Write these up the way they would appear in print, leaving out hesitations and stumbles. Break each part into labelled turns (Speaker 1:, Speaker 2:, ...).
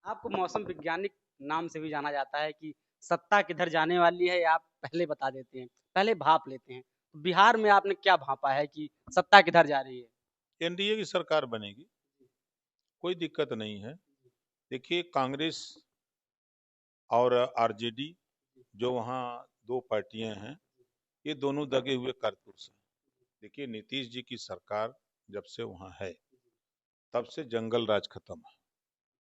Speaker 1: आपको मौसम वैज्ञानिक नाम से भी जाना जाता है कि सत्ता किधर जाने वाली है, ये आप पहले बता देते हैं, पहले भाप लेते हैं। तो बिहार में आपने क्या भापा है कि सत्ता किधर जा रही है?
Speaker 2: एनडीए की सरकार बनेगी, कोई दिक्कत नहीं है। देखिए, कांग्रेस और आरजेडी जो वहाँ दो पार्टियां हैं, ये दोनों दगे हुए कारतूस हैं। देखिए, नीतीश जी की सरकार जब से वहाँ है, तब से जंगल राज खत्म है।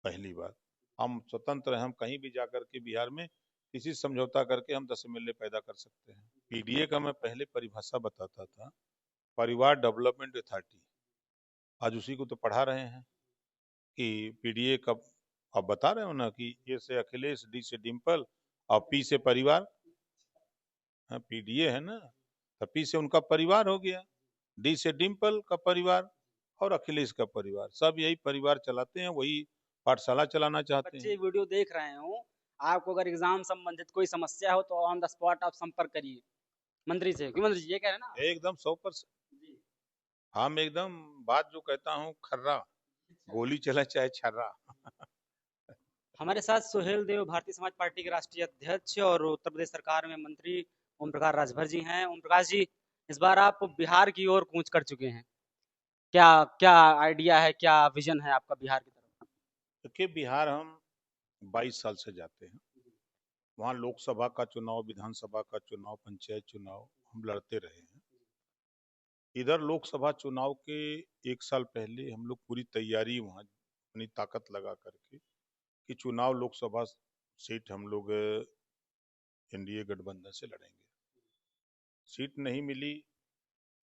Speaker 2: पहली बात, हम स्वतंत्र हैं, हम कहीं भी जाकर के बिहार में किसी से समझौता करके हम 10 एमएलए पैदा कर सकते हैं। पीडीए का मैं पहले परिभाषा बताता था, परिवार डेवलपमेंट अथॉरिटी। आज उसी को तो पढ़ा रहे हैं कि पीडीए का आप बता रहे हो ना कि ए से अखिलेश, डी से डिम्पल और पी से परिवार। हाँ, पीडीए है ना, तो पी से उनका परिवार हो गया, डी से डिम्पल का परिवार और अखिलेश का परिवार। सब यही परिवार चलाते हैं, वही पाठशाला चलाना चाहते
Speaker 1: बच्चे
Speaker 2: हैं।
Speaker 1: वीडियो देख रहे हों, आपको अगर एग्ज़ाम संबंधित कोई समस्या हो तो ऑन द स्पॉट आप संपर्क करिए मंत्री से। क्यों मंत्री जी ये कह रहे हैं ना?
Speaker 2: एकदम 100%।
Speaker 1: जी।
Speaker 2: हम एकदम बात जो कहता हूँ खर्रा,
Speaker 1: अच्छा।
Speaker 2: गोली चला चाहे छर्रा।
Speaker 1: हमारे साथ सुहेल देव भारतीय समाज पार्टी के राष्ट्रीय अध्यक्ष और उत्तर प्रदेश सरकार में मंत्री ओम प्रकाश राजभर जी हैं। ओम प्रकाश जी, इस बार आप बिहार की ओर कूच कर चुके हैं। क्या क्या आइडिया है, क्या विजन है आपका बिहार की तरफ?
Speaker 2: देखिए, बिहार हम 22 साल से जाते हैं। वहाँ लोकसभा का चुनाव, विधानसभा का चुनाव, पंचायत चुनाव हम लड़ते रहे हैं। इधर लोकसभा चुनाव के 1 साल पहले हम लोग पूरी तैयारी वहाँ अपनी ताकत लगा करके कि चुनाव लोकसभा सीट हम लोग एनडीए गठबंधन से लड़ेंगे। सीट नहीं मिली,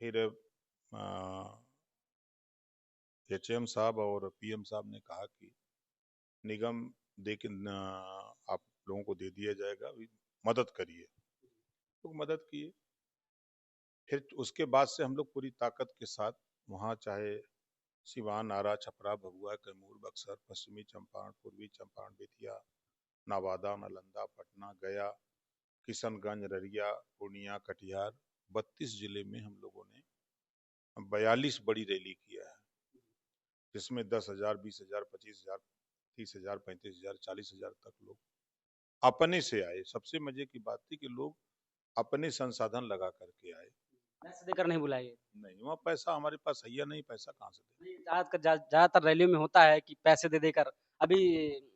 Speaker 2: फिर एचएम साहब और पीएम साहब ने कहा कि निगम दे के आप लोगों को दे दिया जाएगा, अभी मदद करिए। तो मदद किए। फिर उसके बाद से हम लोग पूरी ताकत के साथ वहाँ, चाहे सिवान, आरा, छपरा, भभुआ, कैमूर, बक्सर, पश्चिमी चंपारण, पूर्वी चंपारण, बेतिया, नवादा, नालंदा, पटना, गया, किशनगंज, ररिया, पूर्णिया, कटिहार, 32 जिले में हम लोगों ने 42 बड़ी रैली किया है, जिसमें 10,000, 20,000, 25,000, 30,000, 35,000, 40,000 तक लोग अपने से आए। सबसे मजे की बात थी कि लोग अपने संसाधन लगा करके आए।
Speaker 1: पैसे देकर नहीं बुलाइए।
Speaker 2: नहीं, वहाँ पैसा हमारे पास है या नहीं, पैसा कहाँ से दे।
Speaker 1: नहीं, ज़्यादातर रैलियों में होता है कि पैसे दे देकर। अभी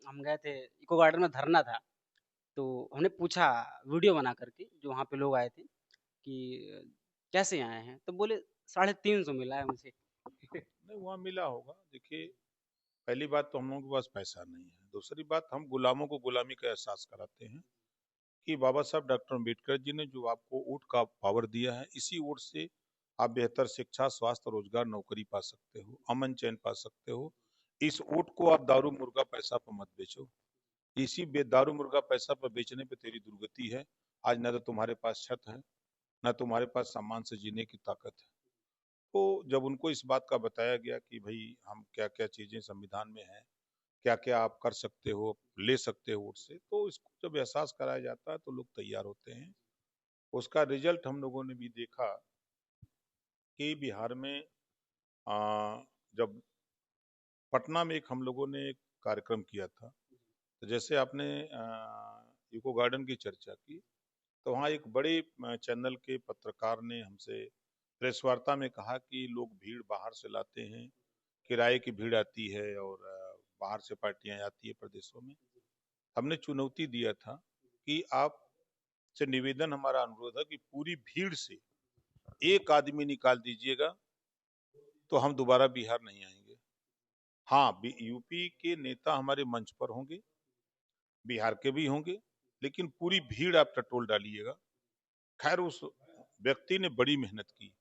Speaker 1: हम गए थे, इको गार्डन में धरना था, तो हमने पूछा वीडियो बना करके, जो वहाँ पे लोग आए थे, कि कैसे आए हैं? तो बोले 350 मिला है मुझे।
Speaker 2: नहीं, वहाँ मिला होगा। देखिए, पहली बात तो हम लोगों के पास पैसा नहीं है। दूसरी बात, हम गुलामों को गुलामी का एहसास कराते हैं कि बाबा साहब डॉक्टर अम्बेडकर जी ने जो आपको वोट का पावर दिया है, इसी वोट से आप बेहतर शिक्षा, स्वास्थ्य, रोजगार, नौकरी पा सकते हो, अमन चैन पा सकते हो। इस वोट को आप दारू मुर्गा पैसा पर मत बेचो। इसी दारू मुर्गा पैसा पर बेचने पे तेरी दुर्गति है। आज न तो तुम्हारे पास छत है, न तुम्हारे पास सम्मान से जीने की ताकत है। तो जब उनको इस बात का बताया गया कि भाई हम क्या क्या चीजें संविधान में है, क्या क्या आप कर सकते हो, ले सकते हो वोट से, तो इसको जब एहसास कराया जाता है तो लोग तैयार होते हैं। उसका रिजल्ट हम लोगों ने भी देखा कि बिहार में जब पटना में एक हम लोगों ने एक कार्यक्रम किया था, तो जैसे आपने इको गार्डन की चर्चा की, तो वहाँ एक बड़े चैनल के पत्रकार ने हमसे प्रेस वार्ता में कहा कि लोग भीड़ बाहर से लाते हैं, किराए की भीड़ आती है और बाहर से पार्टियां आती है प्रदेशों में। हमने चुनौती दिया था कि आप से निवेदन, हमारा अनुरोध है कि पूरी भीड़ से एक आदमी निकाल दीजिएगा तो हम दोबारा बिहार नहीं आएंगे। हाँ, यूपी के नेता हमारे मंच पर होंगे, बिहार के भी होंगे, लेकिन पूरी भीड़ आप टटोल डालिएगा। खैर, उस व्यक्ति ने बड़ी मेहनत की।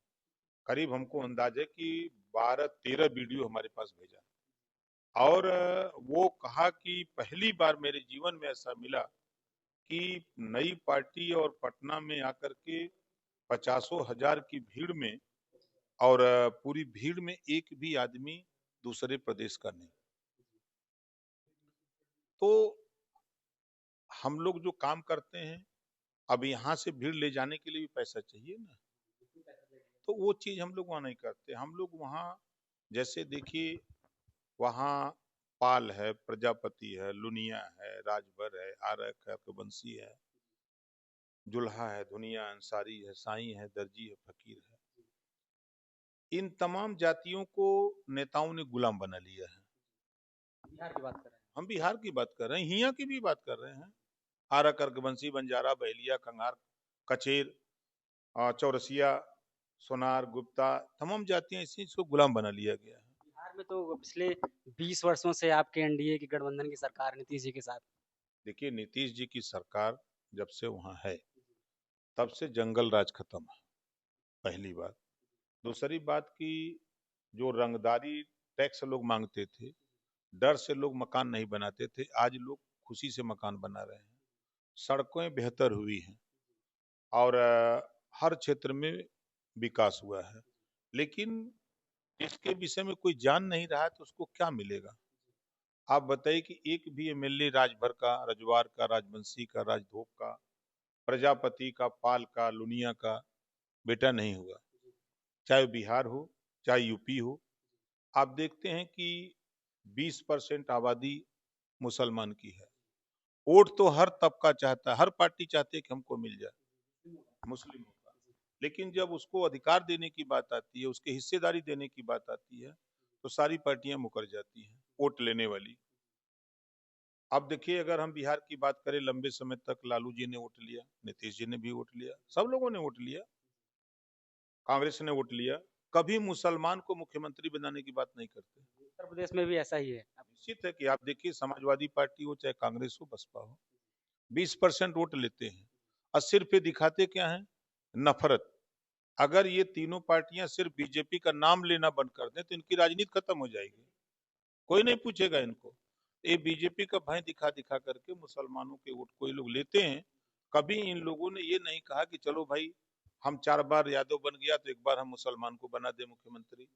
Speaker 2: करीब हमको अंदाज है कि 12-13 वीडियो हमारे पास भेजा और वो कहा कि पहली बार मेरे जीवन में ऐसा मिला कि नई पार्टी और पटना में आकर के 50,000 की भीड़ में और पूरी भीड़ में एक भी आदमी दूसरे प्रदेश का नहीं। तो हम लोग जो काम करते हैं, अब यहाँ से भीड़ ले जाने के लिए भी पैसा चाहिए ना, तो वो चीज हम लोग वहाँ नहीं करते। हम लोग वहाँ, जैसे देखिए, वहाँ पाल है, प्रजापति है, लुनिया है, राजभर है, आरक है, रघुवंशी है, जुल्हा है, धुनिया, अंसारी है, साईं है, दर्जी है, फकीर है। इन तमाम जातियों को नेताओं ने गुलाम बना लिया है।
Speaker 1: बिहार की बात कर रहे
Speaker 2: हम बिहार की बात कर रहे हैं, हिया की भी बात कर रहे हैं। आरक, रघुवंशी, बंजारा, बहेलिया, कंगार, कचेर, चौरसिया, सोनार, गुप्ता, तमाम जातियां इसी इसको गुलाम बना लिया गया है।
Speaker 1: हैं। बिहार में तो पिछले 20 वर्षों से आपके एनडीए की गठबंधन की सरकार है नीतीश जी के साथ।
Speaker 2: देखिए, नीतीश जी की सरकार जब से वहां है तब से जंगल राज खत्म है, पहली बात। दूसरी बात की जो रंगदारी टैक्स लोग मांगते थे, डर से लोग मकान नहीं बनाते थे, आज लोग खुशी से मकान बना रहे हैं। सड़कें बेहतर हुई हैं और हर क्षेत्र में विकास हुआ है। लेकिन इसके विषय में कोई जान नहीं रहा है तो उसको क्या मिलेगा? आप बताइए कि एक भी एमएलए राजभर का, रजवार का, राजवंशी का, राजधोक का, प्रजापति का, पाल का, लुनिया का बेटा नहीं हुआ। चाहे बिहार हो, चाहे यूपी हो। आप देखते हैं कि 20% आबादी मुसलमान की है। वोट तो हर तबका चाहता है, हर पार्टी चाहती है कि हमको मिल जाए, मुस्लिमों का। लेकिन जब उसको अधिकार देने की बात आती है, उसके हिस्सेदारी देने की बात आती है, तो सारी पार्टियां मुकर जाती हैं वोट लेने वाली। अब देखिए, अगर हम बिहार की बात करें, लंबे समय तक लालू जी ने वोट लिया, नीतीश जी ने भी वोट लिया, सब लोगों ने वोट लिया, कांग्रेस ने वोट लिया। कभी मुसलमान को मुख्यमंत्री बनाने की बात नहीं करते।
Speaker 1: उत्तर प्रदेश में भी ऐसा ही है।
Speaker 2: निश्चित है कि आप देखिए, समाजवादी पार्टी हो चाहे कांग्रेस हो, बसपा हो, 20% वोट लेते हैं और सिर्फ ये दिखाते क्या है? नफरत। अगर ये तीनों पार्टियां सिर्फ बीजेपी का नाम लेना बंद कर दें तो इनकी राजनीति खत्म हो जाएगी, कोई नहीं पूछेगा इनको। ये बीजेपी का भय दिखा दिखा करके मुसलमानों के वोट कोई लोग लेते हैं। कभी इन लोगों ने ये नहीं कहा कि चलो भाई, हम 4 बार यादव बन गया तो एक बार हम मुसलमान को बना दे मुख्यमंत्री,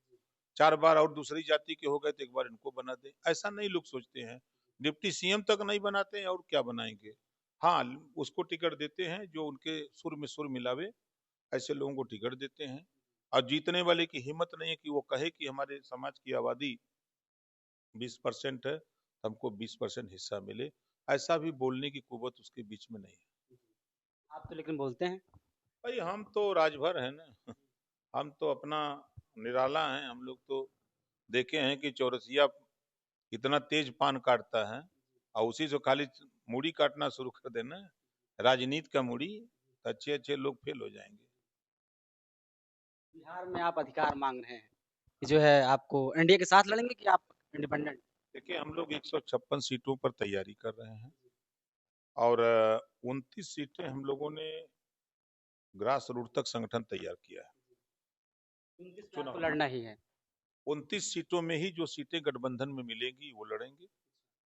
Speaker 2: 4 बार और दूसरी जाति के हो गए तो एक बार इनको बना दे। ऐसा नहीं लोग सोचते हैं। डिप्टी सीएम तक नहीं बनाते हैं और क्या बनाएंगे? हाँ, उसको टिकट देते हैं जो उनके सुर में सुर मिलावे, ऐसे लोगों को टिकट देते हैं। और जीतने वाले की हिम्मत नहीं है कि वो कहे कि हमारे समाज की आबादी 20% है, हमको 20% हिस्सा मिले। ऐसा भी बोलने की कुवत उसके बीच में नहीं है।
Speaker 1: आप तो लेकिन बोलते हैं।
Speaker 2: भाई, हम तो राजभर है ना। हम तो अपना निराला है। हम लोग तो देखे हैं कि चौरसिया इतना तेज पान काटता है और उसी से खाली मूड़ी काटना शुरू कर देना, राजनीति का मूड़ी, तो अच्छे अच्छे लोग फेल हो जाएंगे।
Speaker 1: बिहार में आप अधिकार मांग रहे हैं कि जो है आपको एनडीए के साथ लड़ेंगे कि आप इंडिपेंडेंट?
Speaker 2: देखिए, हम लोग 156 सीटों पर तैयारी कर रहे हैं और 29 सीटें हम लोगों ने ग्रास रूट तक संगठन तैयार किया है।
Speaker 1: 29 में आपको
Speaker 2: चुनाव
Speaker 1: लड़ना ही है।
Speaker 2: 29 सीटों में ही जो सीटें गठबंधन में मिलेंगी वो लड़ेंगे।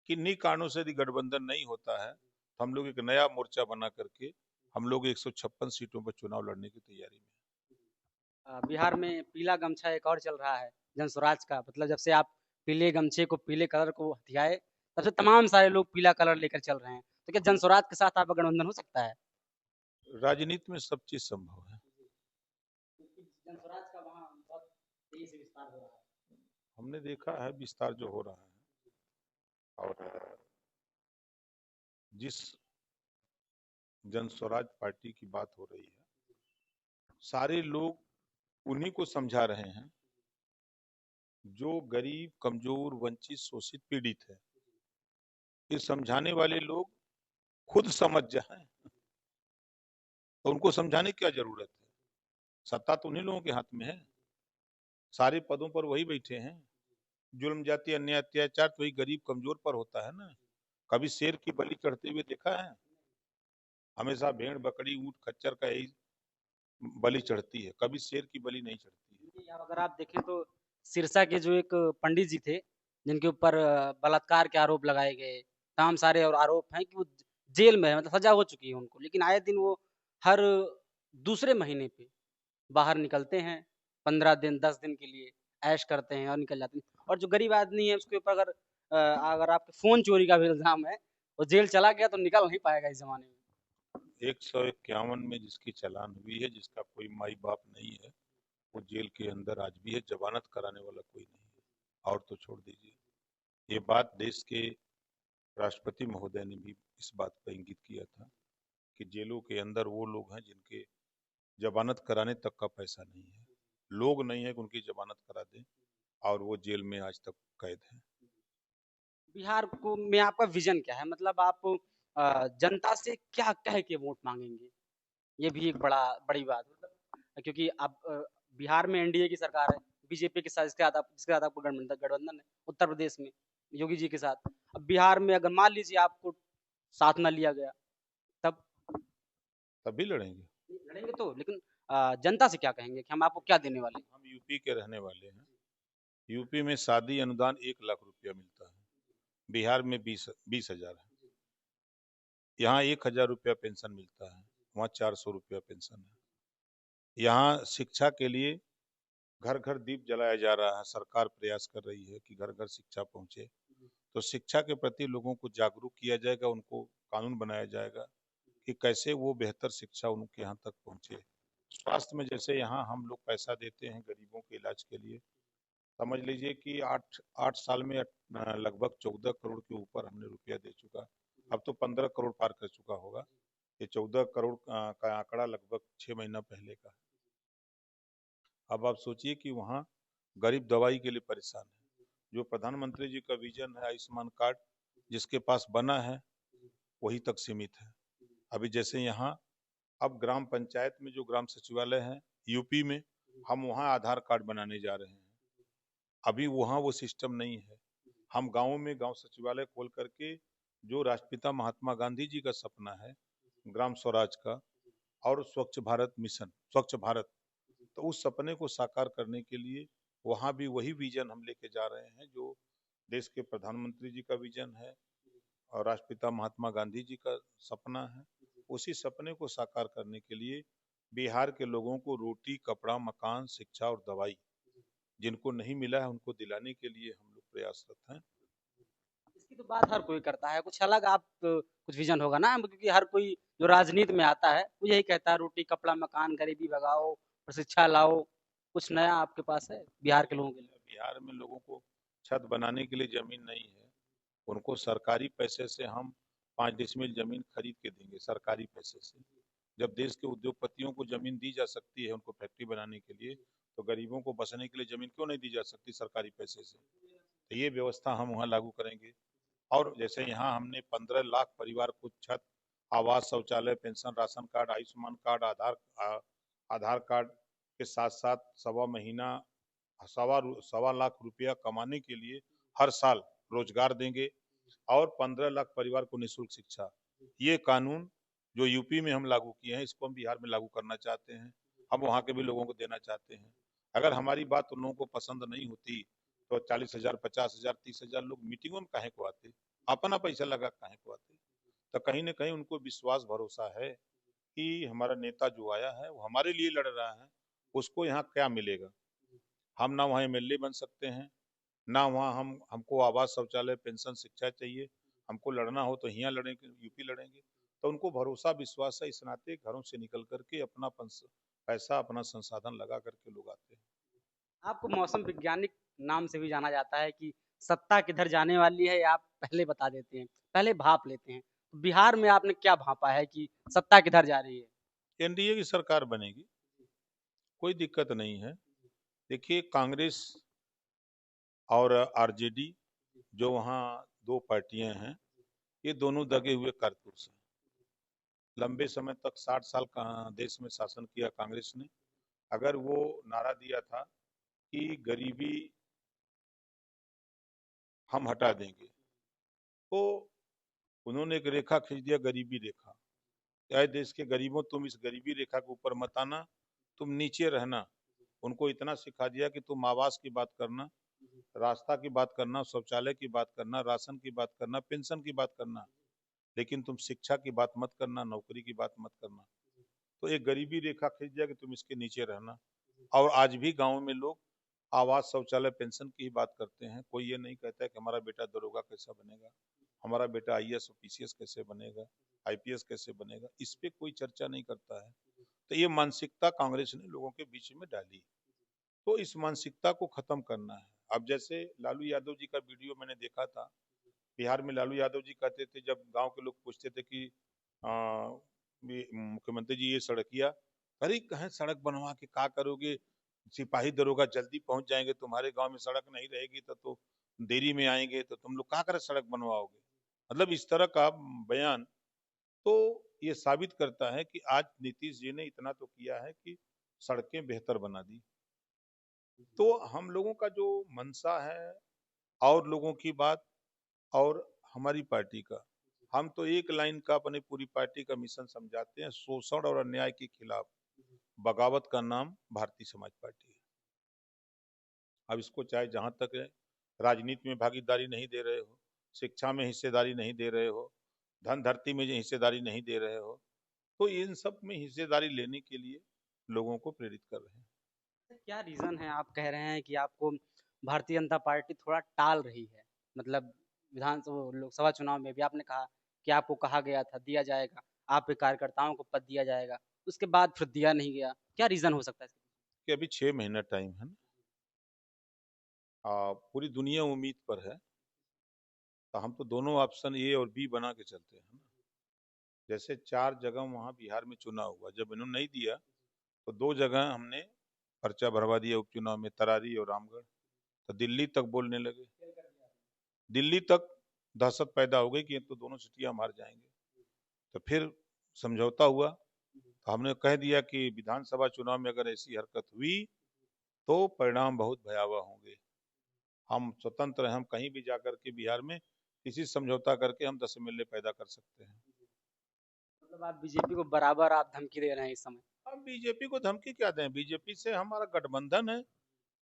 Speaker 2: किन्हीं कारणों से यदि गठबंधन नहीं होता है तो हम लोग एक नया मोर्चा बना करके हम लोग 156 सीटों पर चुनाव लड़ने की तैयारी में हैं।
Speaker 1: बिहार में पीला गमछा एक और चल रहा है, जन स्वराज का। मतलब जब से आप पीले गमछे को, पीले कलर को हथियाए, तब से तमाम सारे लोग पीला कलर लेकर चल रहे हैं। तो क्या जन स्वराज के साथ आपका गठबंधन हो सकता है?
Speaker 2: राजनीति में सब चीज संभव है।
Speaker 1: क्योंकि जन स्वराज का वहाँ बहुत तेजी से विस्तार हो रहा है।
Speaker 2: हमने देखा है विस्तार जो हो रहा है और जिस जन स्वराज पार्टी की बात हो रही है, सारे लोग उन्हीं को समझा रहे हैं जो गरीब, कमजोर, वंचित, शोषित, पीड़ित है। ये समझाने वाले लोग खुद समझ जाएं तो उनको समझाने की क्या जरूरत है? सत्ता तो उन्हीं लोगों के हाथ में है, सारे पदों पर वही बैठे हैं। जुल्म, जाति, अन्याय, अत्याचार तो वही गरीब कमजोर पर होता है ना। कभी शेर की बलि चढ़ते हुए देखा है? हमेशा भेड़, बकरी, ऊंट, खच्चर का यही बलि चढ़ती है, कभी शेर की बलि नहीं चढ़ती है।
Speaker 1: क्योंकि अब अगर आप देखें तो सिरसा के जो एक पंडित जी थे, जिनके ऊपर बलात्कार के आरोप लगाए गए, तमाम सारे और आरोप हैं कि वो जेल में है, मतलब सजा हो चुकी है उनको, लेकिन आए दिन वो हर दूसरे महीने पे बाहर निकलते हैं, 15 दिन 10 दिन के लिए ऐश करते हैं और निकल जाते हैं। और जो गरीब आदमी है उसके ऊपर अगर आपके फोन चोरी का भी इल्जाम है, वो जेल चला गया तो निकल नहीं पाएगा इस जमाने में।
Speaker 2: 151 में जिसकी चालान हुई है, जिसका कोई माई बाप नहीं है, वो जेल के अंदर आज भी है, जमानत कराने वाला कोई नहीं है। और तो छोड़ दीजिए, ये बात देश के राष्ट्रपति महोदय ने भी इस बात पर इंगित किया था कि जेलों के अंदर वो लोग हैं जिनके जमानत कराने तक का पैसा नहीं है, लोग नहीं है कि उनकी जमानत करा दें, और वो जेल में आज तक कैद हैं।
Speaker 1: बिहार को में आपका विजन क्या है? मतलब आप जनता से क्या कह के वोट मांगेंगे? ये भी एक बड़ी बात है। मतलब क्योंकि अब बिहार में एनडीए की सरकार है, बीजेपी के साथ जिसके साथ आपको गठबंधन है उत्तर प्रदेश में योगी जी के साथ। अब बिहार में अगर मान लीजिए आपको साथ ना लिया गया, तब
Speaker 2: तभी लड़ेंगे।
Speaker 1: लड़ेंगे तो, लेकिन जनता से क्या कहेंगे कि हम आपको क्या देने वाले हैं?
Speaker 2: हम यूपी के रहने वाले हैं। यूपी में शादी अनुदान 1 लाख रुपया मिलता है, बिहार में 20,000 है। यहाँ 1,000 रुपया पेंशन मिलता है, वहाँ 400 रुपया पेंशन है। यहाँ शिक्षा के लिए घर घर दीप जलाया जा रहा है, सरकार प्रयास कर रही है कि घर घर शिक्षा पहुंचे। तो शिक्षा के प्रति लोगों को जागरूक किया जाएगा, उनको कानून बनाया जाएगा कि कैसे वो बेहतर शिक्षा उनके यहाँ तक पहुंचे। स्वास्थ्य में जैसे यहाँ हम लोग पैसा देते हैं गरीबों के इलाज के लिए, समझ लीजिए कि 8 8 साल में लगभग 14 करोड़ के ऊपर हमने रुपया दे चुका। अब तो 15 करोड़ पार कर चुका होगा। ये 14 करोड़ का आंकड़ा लगभग 6 महीना पहले का है। अब आप सोचिए कि वहाँ गरीब दवाई के लिए परेशान है। जो प्रधानमंत्री जी का विजन है आयुष्मान कार्ड, जिसके पास बना है वही तक सीमित है। अभी जैसे यहाँ अब ग्राम पंचायत में जो ग्राम सचिवालय है यूपी में, हम वहाँ आधार कार्ड बनाने जा रहे हैं। अभी वहाँ वो सिस्टम नहीं है। हम गाँव में गांव सचिवालय खोल करके, जो राष्ट्रपिता महात्मा गांधी जी का सपना है ग्राम स्वराज का और स्वच्छ भारत मिशन, स्वच्छ भारत, तो उस सपने को साकार करने के लिए वहाँ भी वही विजन हम लेके जा रहे हैं जो देश के प्रधानमंत्री जी का विजन है और राष्ट्रपिता महात्मा गांधी जी का सपना है। उसी सपने को साकार करने के लिए बिहार के लोगों को रोटी, कपड़ा, मकान, शिक्षा और दवाई जिनको नहीं मिला है उनको दिलाने के लिए हम लोग प्रयासरत हैं।
Speaker 1: इसकी तो बात हर कोई करता है, कुछ अलग आप कुछ विजन होगा ना, क्योंकि हर कोई जो राजनीति में आता है वो यही कहता है रोटी कपड़ा मकान गरीबी भगाओ और शिक्षा लाओ। कुछ नया आपके पास है बिहार के लोगों के लिए?
Speaker 2: बिहार में लोगों को छत बनाने के लिए जमीन नहीं है, उनको सरकारी पैसे से हम 5 डिसमिल जमीन खरीद के देंगे सरकारी पैसे से। जब देश के उद्योगपतियों को जमीन दी जा सकती है उनको फैक्ट्री बनाने के लिए, तो गरीबों को बसने के लिए जमीन क्यों नहीं दी जा सकती सरकारी पैसे से? तो ये व्यवस्था हम वहाँ लागू करेंगे। और जैसे यहाँ हमने 15 लाख परिवार को छत, आवास, शौचालय, pension, ration card, Ayushman card, Aadhaar card के साथ साथ सवा लाख रुपया कमाने के लिए हर साल रोजगार देंगे और 15 लाख परिवार को निःशुल्क शिक्षा। ये कानून जो यूपी में हम लागू किए हैं इसको हम बिहार में लागू करना चाहते हैं। हम वहाँ के भी लोगों को देना चाहते हैं। अगर हमारी बात उन लोगों को पसंद नहीं होती तो 40,000, 50,000, 30,000 लोग मीटिंगों में काहे को आते, अपना पैसा लगा काहे को आते? तो कहीं ना कहीं उनको विश्वास भरोसा है कि हमारा नेता जो आया है वो हमारे लिए लड़ रहा है, उसको यहाँ क्या मिलेगा। हम ना वहाँ एमएलए बन सकते हैं, ना वहाँ हमको आवास, शौचालय, पेंशन, शिक्षा चाहिए। हमको लड़ना हो तो यहाँ लड़ेंगे, यूपी लड़ेंगे। तो उनको भरोसा विश्वास है, इस नाते घरों से निकल करके अपना पैसा, अपना संसाधन लगा करके लोग आते हैं।
Speaker 1: आपको मौसम वैज्ञानिक नाम से भी जाना जाता है कि सत्ता किधर जाने वाली है, ये आप पहले बता देते हैं, पहले भाप लेते हैं। तो बिहार में आपने क्या भापा है कि सत्ता किधर जा रही है?
Speaker 2: एनडीए की सरकार बनेगी, कोई दिक्कत नहीं है। देखिए कांग्रेस और आरजेडी जो वहाँ दो पार्टियां हैं, ये दोनों दगे हुए कारतूस हैं। लंबे समय तक 60 साल का देश में शासन किया कांग्रेस ने। अगर वो नारा दिया था कि गरीबी हम हटा देंगे, तो उन्होंने एक रेखा खींच दिया, गरीबी रेखा। चाहे देश के गरीबों, तुम इस गरीबी रेखा के ऊपर मत आना, तुम नीचे रहना। उनको इतना सिखा दिया कि तुम आवास की बात करना, रास्ता की बात करना, शौचालय की बात करना, राशन की बात करना, पेंशन की बात करना, लेकिन तुम शिक्षा की बात मत करना, नौकरी की बात मत करना। तो एक गरीबी रेखा खींच दिया कि तुम इसके नीचे रहना। और आज भी गाँव में लोग आवास, शौचालय, पेंशन की ही बात करते हैं। कोई ये नहीं कहता है कि हमारा बेटा दरोगा कैसा बनेगा, हमारा बेटा आईएएस और पीसीएस कैसे बनेगा, आईपीएस कैसे बनेगा, इस पे कोई चर्चा नहीं करता है। तो ये मानसिकता कांग्रेस ने लोगों के बीच में डाली, तो इस मानसिकता को खत्म करना है। अब जैसे लालू यादव जी का वीडियो मैंने देखा था, बिहार में लालू यादव जी कहते थे, जब गांव के लोग पूछते थे कि मुख्यमंत्री जी ये सड़किया, अरे कहें सड़क बनवा के क्या करोगे, सिपाही दरोगा जल्दी पहुंच जाएंगे, तुम्हारे गांव में सड़क नहीं रहेगी तो देरी में आएंगे, तो तुम लोग क्या कर सड़क बनवाओगे। मतलब इस तरह का बयान, तो ये साबित करता है कि आज नीतीश जी ने इतना तो किया है कि सड़कें बेहतर बना दी। तो हम लोगों का जो मंशा है और लोगों की बात और हमारी पार्टी का, हम तो एक लाइन का अपनी पूरी पार्टी का मिशन समझाते हैं, शोषण और अन्याय के खिलाफ बगावत का नाम भारतीय समाज पार्टी है। अब इसको चाहे जहां तक है, राजनीति में भागीदारी नहीं दे रहे हो, शिक्षा में हिस्सेदारी नहीं दे रहे हो, धन धरती में जो हिस्सेदारी नहीं दे रहे हो, तो इन सब में हिस्सेदारी लेने के लिए लोगों को प्रेरित कर रहे हैं।
Speaker 1: क्या रीजन है, आप कह रहे हैं कि आपको भारतीय जनता पार्टी थोड़ा टाल रही है, मतलब विधानसभा लोकसभा चुनाव में भी आपने कहा कि आपको कहा गया था दिया जाएगा, आपके कार्यकर्ताओं को पद दिया जाएगा, उसके बाद फिर दिया नहीं गया, क्या रीजन हो सकता है इसके
Speaker 2: कि अभी 6 महीना टाइम है ना, पूरी दुनिया उम्मीद पर है, तो हम तो दोनों ऑप्शन ए और बी बना के चलते हैं ना। जैसे 4 जगह वहां बिहार में चुनाव हुआ, जब इन्होंने नहीं दिया तो 2 जगह हमने पर्चा भरवा दिया उपचुनाव में, तरारी और रामगढ़। तो दिल्ली तक बोलने लगे, दिल्ली तक दहशत पैदा हो गई कि ये तो दोनों सीटियां हम हार जाएंगे। तो फिर समझौता हुआ, तो हमने कह दिया कि विधानसभा चुनाव में अगर ऐसी हरकत हुई तो परिणाम बहुत भयावह होंगे। हम स्वतंत्र हैं, हम कहीं भी जाकर के बिहार में किसी से समझौता करके हम 10 एमएलए पैदा कर सकते हैं।
Speaker 1: मतलब आप बीजेपी को बराबर आप धमकी दे रहे हैं इस समय।
Speaker 2: हम बीजेपी को धमकी क्या दें, बीजेपी से हमारा गठबंधन है,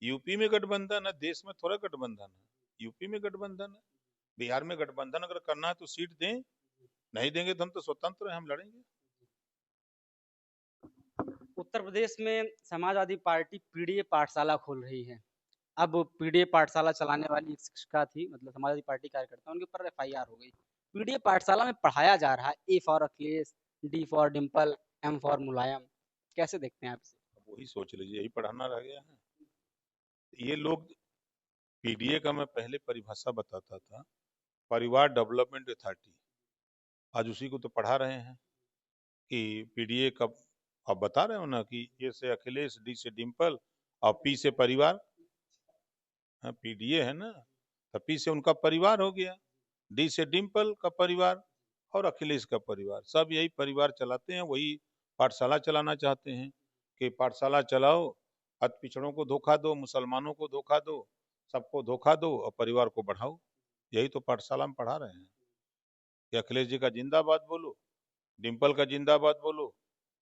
Speaker 2: यूपी में गठबंधन है, देश में थोड़ा गठबंधन है। यूपी में गठबंधन है, बिहार में गठबंधन अगर करना है तो सीट दें, नहीं देंगे तो हम तो स्वतंत्र हैं, हम लड़ेंगे।
Speaker 1: उत्तर प्रदेश में समाजवादी पार्टी पीडीए पाठशाला खोल रही है। अब पीडीए पाठशाला चलाने वाली एक शिक्षिका थी, मतलब समाजवादी पार्टी कार्यकर्ता, उनके ऊपर एफआईआर हो गई। पीडीए पाठशाला में पढ़ाया जा रहा है A for Akhilesh, D for Dimple, M for Mulayam. कैसे देखते हैं आप इसे?
Speaker 2: अब वही सोच लीजिए, यही पढ़ाना रह गया है। ये लोग, पीडीए का मैं पहले परिभाषा बताता था, परिवार डेवलपमेंट अथॉरिटी, आज उसी को तो पढ़ा रहे हैं कि पीडीए का। आप बता रहे हो ना कि ए से अखिलेश, डी से डिम्पल और पी से परिवार। हाँ, पीडीए है ना, तो पी से उनका परिवार हो गया, डी से डिम्पल का परिवार और अखिलेश का परिवार, सब यही परिवार चलाते हैं, वही पाठशाला चलाना चाहते हैं कि पाठशाला चलाओ, अति पिछड़ों को धोखा दो, मुसलमानों को धोखा दो, सबको धोखा दो और परिवार को बढ़ाओ। यही तो पाठशाला में पढ़ा रहे हैं कि अखिलेश जी का जिंदाबाद बोलो, डिम्पल का जिंदाबाद बोलो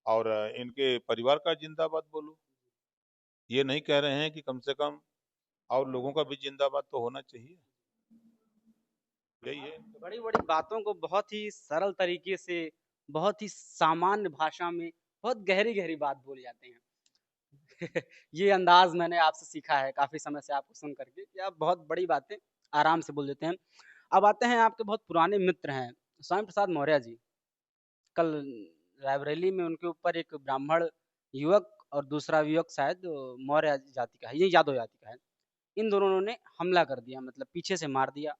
Speaker 2: और इनके परिवार का जिंदाबाद बोलो। ये नहीं कह रहे हैं कि कम से कम और लोगों का भी जिंदाबाद तो होना चाहिए। यही है।
Speaker 1: बड़ी-बड़ी बातों को बहुत ही सरल तरीके से, बहुत ही सामान्य भाषा में, बहुत गहरी-गहरी बात बोल जाते हैं। ये अंदाज़ मैंने आपसे सीखा है काफ़ी समय से आपको सुन कर के कि आप बहुत बड़ी बातें आराम से बोल देते हैं। अब आते हैं, आपके बहुत पुराने मित्र हैं, स्वामी प्रसाद मौर्य जी। कल रायबरेली में उनके ऊपर एक ब्राह्मण युवक और दूसरा युवक शायद मौर्य जाति का है, ये यादव जाति का है। इन दोनों ने हमला कर दिया, मतलब पीछे से मार दिया।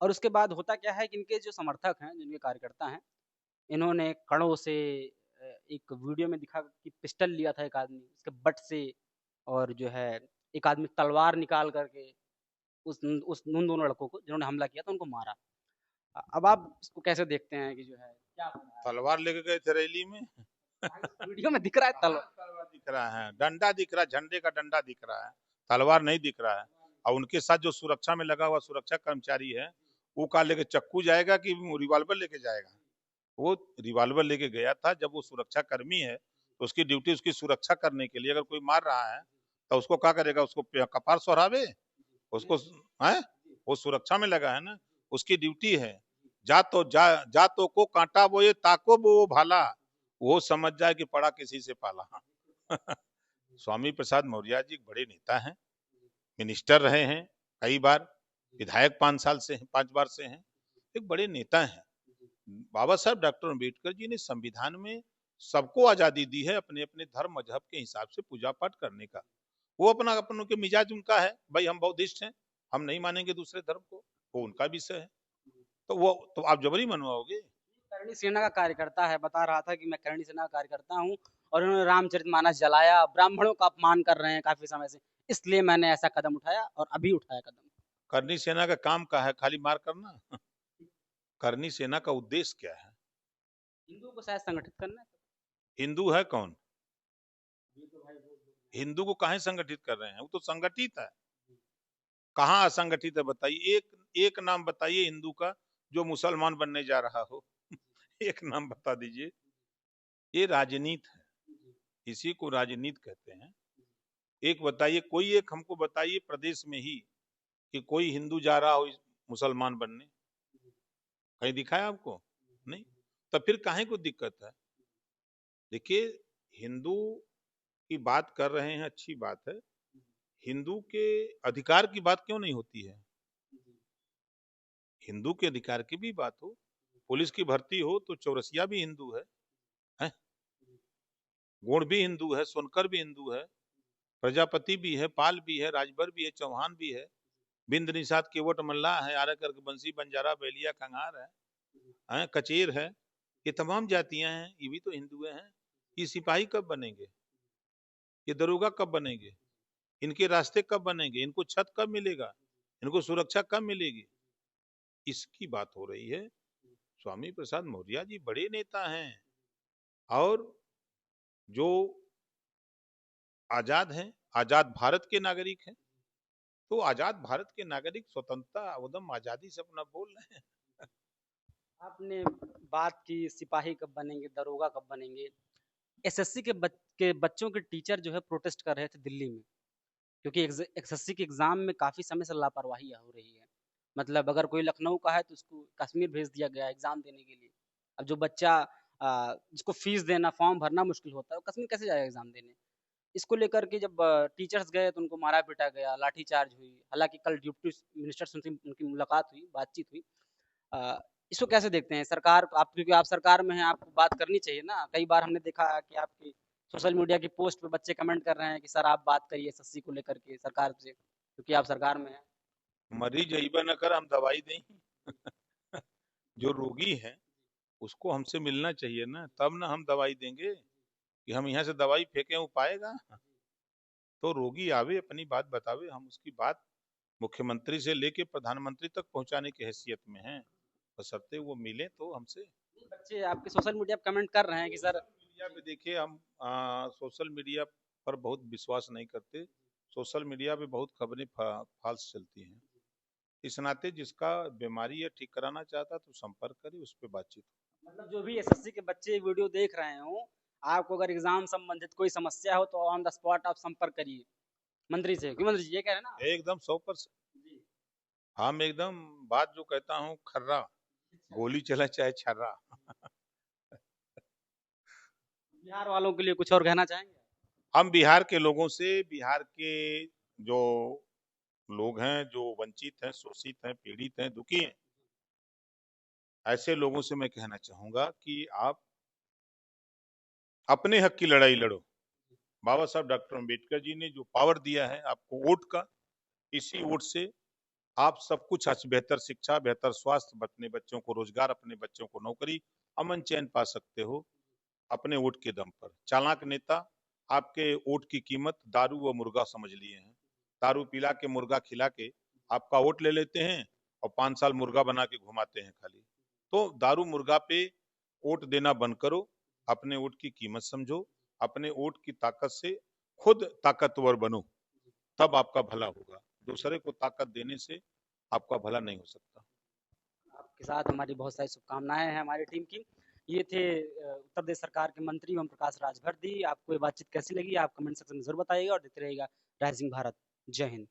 Speaker 1: और उसके बाद होता क्या है कि इनके जो समर्थक हैं, जिनके कार्यकर्ता हैं, इन्होंने कड़ों से एक वीडियो में दिखा कि पिस्टल लिया था एक आदमी, उसके बट से, और जो है एक आदमी तलवार निकाल करके उस उन दोनों लड़कों को जिन्होंने हमला किया था उनको मारा। अब आप इसको कैसे देखते हैं कि जो है क्या हो रहा है?
Speaker 2: तलवार लेके गए थे रैली में।
Speaker 1: हाँ, इस वीडियो में दिख रहा है
Speaker 2: कहाँ तलवार दिख रहा है, डंडा दिख रहा है, झंडे का डंडा दिख रहा है, तलवार नहीं दिख रहा है। और उनके साथ जो सुरक्षा में लगा हुआ सुरक्षा कर्मचारी है, वो का लेके चक्कू जाएगा कि रिवाल्वर लेके जाएगा। वो रिवाल्वर लेके गया था, जब वो सुरक्षा कर्मी है तो उसकी ड्यूटी उसकी सुरक्षा करने के लिए, अगर कोई मार रहा है तो उसको क्या करेगा, उसको कपार सोरावे, उसको है, वो सुरक्षा में लगा है ना, उसकी ड्यूटी है। जा तो को कांटा वो ये ताको वो भाला, वो समझ जाए कि पड़ा किसी से पाला। स्वामी प्रसाद मौर्य जी बड़े नेता हैं, मिनिस्टर रहे हैं कई बार, विधायक 5 साल से हैं, 5 बार से हैं, एक बड़े नेता हैं। बाबा साहब डॉक्टर अम्बेडकर जी ने संविधान में सबको आजादी दी है अपने अपने धर्म मजहब के हिसाब से पूजा पाठ करने का। वो अपना अपन के मिजाज उनका है, भाई हम बौद्धिस्ट हैं, हम नहीं मानेंगे दूसरे धर्म को, वो उनका विषय है। तो आप जबरी मनवाओगे?
Speaker 1: करणी सेना का कार्यकर्ता है, बता रहा था कि मैं करणी सेना का कार्यकर्ता हूँ और उन्होंने रामचरितमानस जलाया, ब्राह्मणों का अपमान कर रहे हैं काफी समय से, इसलिए मैंने ऐसा कदम उठाया और अभी उठाया कदम।
Speaker 2: करनी सेना का काम क्या है? खाली मार करना? करनी सेना का उद्देश्य क्या है?
Speaker 1: हिंदुओं को शायद संगठित करना है।
Speaker 2: हिंदू है कौन?
Speaker 1: ये तो भाई
Speaker 2: हिंदू को काहे संगठित कर रहे हैं? वो तो संगठित है। कहाँ असंगठित है बताइए? एक एक नाम बताइए हिंदू का जो मुसलमान बनने जा रहा हो। एक नाम बता दीजिए। ये राजनीति है, इसी को राजनीति कहते हैं। एक बताइए, कोई एक हमको बताइए प्रदेश में ही कि कोई हिंदू जा रहा हो मुसलमान बनने, कहीं दिखाया आपको? नहीं। तो फिर काहे को दिक्कत है? देखिए, हिंदू की बात कर रहे हैं, अच्छी बात है। हिंदू के अधिकार की बात क्यों नहीं होती है? हिंदू के अधिकार की भी बात हो। पुलिस की भर्ती हो तो चौरसिया भी हिंदू है? गोंड भी हिंदू है, सोनकर भी हिंदू है, प्रजापति भी है, पाल भी है, राजभर भी है, चौहान भी है, बिंद निषाद केवट मल्लाह है, आरा करके बंसी बंजारा बैलिया कंगार है, कचेर है। ये तमाम जातियां हैं, ये भी तो हिंदू हैं। ये सिपाही कब बनेंगे? ये दरोगा कब बनेंगे? इनके रास्ते कब बनेंगे? इनको छत कब मिलेगा? इनको सुरक्षा कब मिलेगी? इसकी बात हो रही है। स्वामी प्रसाद मौर्य जी बड़े नेता हैं और जो आजाद हैं, आजाद भारत के नागरिक हैं। तो आजाद भारत के नागरिक स्वतंत्रता उदम आजादी से अपना बोल रहे हैं।
Speaker 1: आपने बात की सिपाही कब बनेंगे, दरोगा कब बनेंगे। एसएससी के बच्चों के टीचर जो है प्रोटेस्ट कर रहे थे दिल्ली में, क्योंकि एसएससी के एग्जाम में काफी समय से लापरवाही हो रही है। मतलब अगर कोई लखनऊ का है तो उसको कश्मीर भेज दिया गया एग्जाम देने के लिए। अब जो बच्चा जिसको फीस देना, फॉर्म भरना मुश्किल होता है, वो कश्मीर कैसे जाएगा एग्जाम देने। इसको लेकर के जब टीचर्स गए तो उनको मारा पीटा गया, लाठीचार्ज हुई। हालांकि कल डिप्टी मिनिस्टर से उनकी मुलाकात हुई, बातचीत हुई। अ, इसको कैसे देखते हैं सरकार आप, क्योंकि आप सरकार में हैं, आपको बात करनी चाहिए ना। कई बार हमने देखा है कि आपकी सोशल मीडिया की पोस्ट पे बच्चे कमेंट कर रहे हैं कि सर आप बात करिए एसएससी को लेकर के सरकार से, क्योंकि आप सरकार में हैं।
Speaker 2: मरीज अइबा न कर हम दवाई दें। जो रोगी है उसको हमसे मिलना चाहिए ना, तब ना हम दवाई देंगे। कि हम यहाँ से दवाई फेंके वो पाएगा? तो रोगी आवे अपनी बात बतावे, हम उसकी बात मुख्यमंत्री से लेके प्रधानमंत्री तक पहुंचाने की हैसियत में हैं, बशर्ते वो मिले तो हमसे।
Speaker 1: बच्चे आपके सोशल मीडिया पे कमेंट कर रहे हैं कि सर।
Speaker 2: सोशल मीडिया पे देखिए, हम सोशल मीडिया पर बहुत विश्वास नहीं करते। सोशल मीडिया पे बहुत खबरें फाल्स चलती हैं। इस नाते जिसका बीमारी है ठीक कराना चाहता तो संपर्क करे, उस पर बातचीत हो।
Speaker 1: मतलब जो भी एसएससी के बच्चे वीडियो देख रहे हो, आपको अगर एग्जाम संबंधित कोई समस्या हो तो ऑन द स्पॉट आप संपर्क करिए मंत्री से, क्यों मंत्री जी ये कह रहे हैं ना।
Speaker 2: एकदम 100%।
Speaker 1: जी।
Speaker 2: हम एकदम बात जो कहता हूँ खर्रा, गोली चला चाहे छर्रा।
Speaker 1: बिहार वालों के लिए कुछ और कहना चाहेंगे।
Speaker 2: हम बिहार के लोगों से, बिहार के जो लोग हैं, जो वंचित हैं, शोषित हैं, पीड़ित हैं, दुखी हैं, ऐसे लोगों से मैं कहना चाहूंगा कि आप अपने हक की लड़ाई लड़ो। बाबा साहब डॉक्टर अम्बेडकर जी ने जो पावर दिया है आपको वोट का, इसी वोट से आप सब कुछ बेहतर शिक्षा, बेहतर स्वास्थ्य, अपने बच्चों को रोजगार, अपने बच्चों को नौकरी, अमन चैन पा सकते हो अपने वोट के दम पर। चालाक नेता आपके वोट की कीमत दारू व मुर्गा समझ लिए हैं। दारू पिला के, मुर्गा खिला के आपका वोट ले लेते हैं और 5 साल मुर्गा बना के घुमाते हैं खाली। तो दारू मुर्गा पे वोट देना बंद करो, अपने वोट की कीमत समझो, अपने वोट की ताकत से खुद ताकतवर बनो, तब आपका भला होगा। दूसरे को ताकत देने से आपका भला नहीं हो सकता।
Speaker 1: आपके साथ हमारी बहुत सारी शुभकामनाएं हैं हमारी टीम की। ये थे उत्तर प्रदेश सरकार के मंत्री ओम प्रकाश राजभर दी। आपको ये बातचीत कैसी लगी आप कमेंट सेक्शन में जरूर बताइएगा और देखते रहिएगा राइजिंग भारत। जय हिंद।